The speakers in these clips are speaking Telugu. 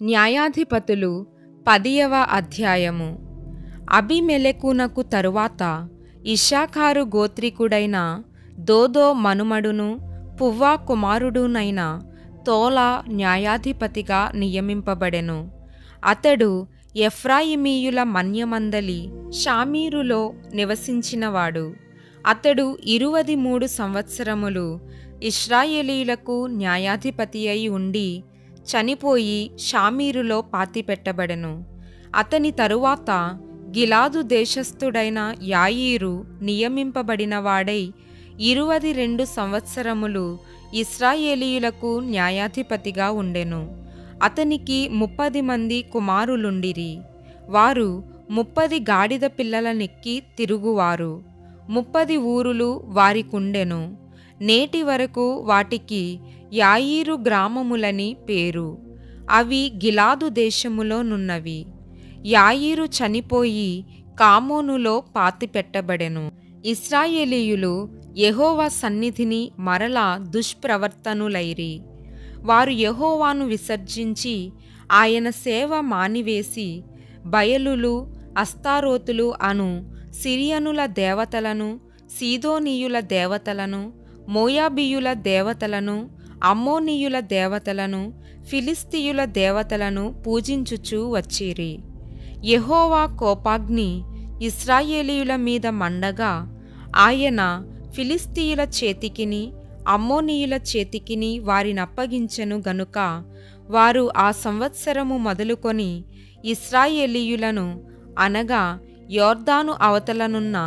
న్యాయాధిపతులు 10వ అధ్యాయము. అబీమెలెకునకు తరువాత ఇశ్శాఖారు గోత్రీకుడైన దోదో మనుమడును పువ్వా కుమారుడునైన తోలా న్యాయాధిపతిగా నియమింపబడెను. అతడు ఎఫ్రాయిమీయుల మన్యమందలి షామీరులో నివసించినవాడు. అతడు 23 సంవత్సరములు ఇశ్రాయేలీయులకు న్యాయాధిపతి అయి ఉండి చనిపోయి షామీరులో పాతిపెట్టబడెను. అతని తరువాత గిలాదు దేశస్థుడైన యాయీరు నియమింపబడినవాడై 22 సంవత్సరములు ఇశ్రాయేలీయులకు న్యాయాధిపతిగా ఉండెను. అతనికి 30 మంది కుమారులుండిరి. వారు 30 గాడిద పిల్లలనెక్కి తిరుగువారు. 30 ఊరులు వారికుండెను. నేటి వరకు వాటికి యాయీరు గ్రామములని పేరు. అవి గిలాదు దేశములో నున్నవి. యాయీరు చనిపోయి కామోనులో పాతిపెట్టబడెను. ఇశ్రాయేలీయులు యెహోవా సన్నిధిని మరలా దుష్ప్రవర్తనులైరి. వారు యెహోవాను విసర్జించి ఆయన సేవ మానివేసి బయలులు, అస్తారోతులు అను సిరియనుల దేవతలను, సీదోనీయుల దేవతలను, మోయాబీయుల దేవతలను, అమ్మోనీయుల దేవతలను, ఫిలిస్తీయుల దేవతలను పూజించుచూ వచ్చిరి. యెహోవా కోపాగ్ని ఇశ్రాయేలీయుల మీద మండగా ఆయన ఫిలిస్తీయుల చేతికిని అమ్మోనీయుల చేతికిని వారినప్పగించెను గనుక వారు ఆ సంవత్సరము మొదలుకొని ఇశ్రాయేలీయులను అనగా యొర్దాను అవతలనున్న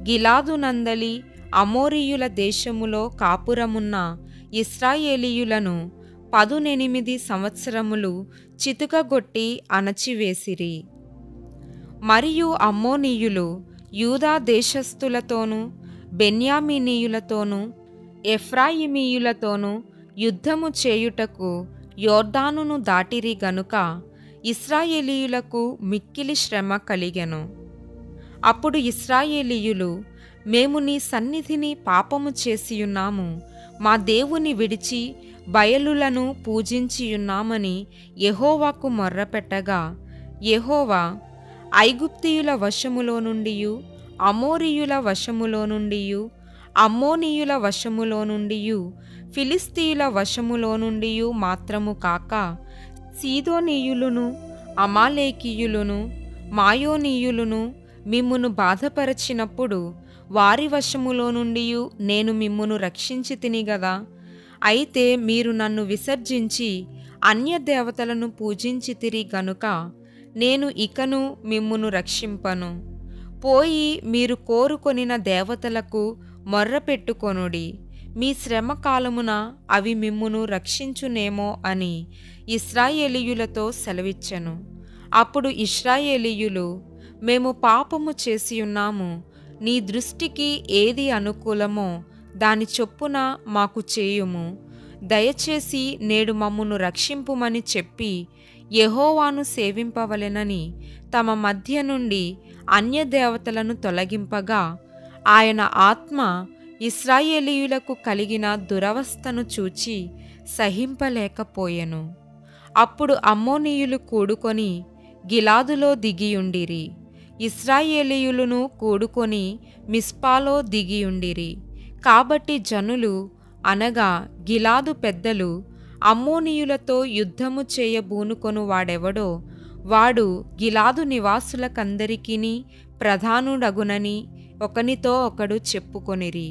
గిలాదు నందలి అమోరీయుల దేశములో కాపురమున్న ఇశ్రాయేలీయులను 18 సంవత్సరములు చితుకగొట్టి అణచివేసిరి. మరియు అమ్మోనీయులు యూదా దేశస్థులతోనూ బెన్యామీనీయులతోనూ ఎఫ్రాయిమీయులతోనూ యుద్ధము చేయుటకు యొర్దానును దాటిరి గనుక ఇశ్రాయేలీయులకు మిక్కిలి శ్రమ కలిగెను. అప్పుడు ఇశ్రాయేలీయులు, మేము నీ సన్నిధిని పాపము చేసియున్నాము, మా దేవుని విడిచి బయలులను పూజించియున్నామని యెహోవాకు మొర్రపెట్టగా యెహోవా ఐగుప్తీయుల వశములో నుండియు, అమోరీయుల వశములో నుండియు, అమ్మోనీయుల వశములో నుండియు, ఫిలిస్తీయుల వశములో నుండియు మాత్రము కాక సీదోనీయులును, అమాలేకీయులును, మాయోనీయులును మిమ్మును బాధపరచినప్పుడు వారి వశములో నుండి నేను మిమ్మును రక్షించితిని గదా. అయితే మీరు నన్ను విసర్జించి అన్యదేవతలను పూజించితిరి గనుక నేను ఇకను మిమ్మును రక్షింపను. పోయి మీరు కోరుకొనిన దేవతలకు మొర్రపెట్టుకొనుడి, మీ శ్రమ కాలమున అవి మిమ్మును రక్షించునేమో అని ఇశ్రాయేలీయులతో సెలవిచ్చెను. అప్పుడు ఇశ్రాయేలీయులు, మేము పాపము చేసియున్నాము, నీ దృష్టికి ఏది అనుకూలమో దాని చొప్పున మాకు చేయుము, దయచేసి నేడు మమ్మును రక్షింపుమని చెప్పి యెహోవాను సేవింపవలెనని తమ మధ్య నుండి అన్యదేవతలను తొలగింపగా ఆయన ఆత్మ ఇశ్రాయేలీయులకు కలిగిన దురవస్థను చూచి సహింపలేకపోయెను. అప్పుడు అమ్మోనీయులు కూడుకొని గిలాదులో దిగియుండిరి. ఇశ్రాయేలీయులను కూడుకొని మిస్పాలో దిగియుండిరి. కాబట్టి జనులు అనగా గిలాదు పెద్దలు అమ్మోనీయులతో యుద్ధము చేయబూనుకొను వాడెవడో వాడు గిలాదు నివాసులకందరికిని ప్రధానుడగునని ఒకనితో ఒకడు చెప్పుకొనిరి.